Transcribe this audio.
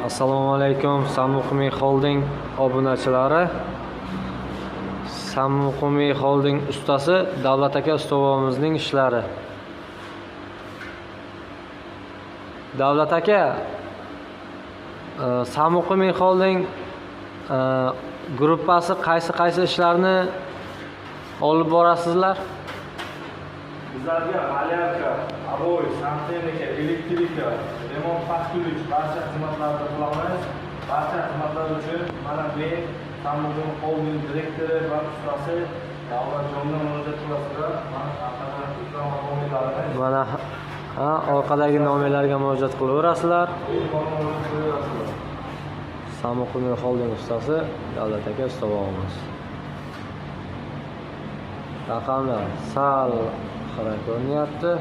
Assalomu alaykum Samuqumi Holding obunachilari. Samuqumi Holding ustasi Davlat aka ustovimizning ishlari. Davlat aka, Samuqumi Holding gruppasi qaysi ishlarni olib borasizlar? Bizlarga malyarka, aboy, santexnika, elektrika, remont paxtalovchi barcha xizmatlarni qilamiz. Barcha xizmatlar uchun mana men Samuqumi Holding direktori va ustasi Davlatjonga murojaat qilasizlar. Mana orqadagi nomerlarga murojaat qilaverasizlar. Samuqumi Holding ustasi Davlat aka ustovimiz. Raqamlar sal xira ko'rinyapti.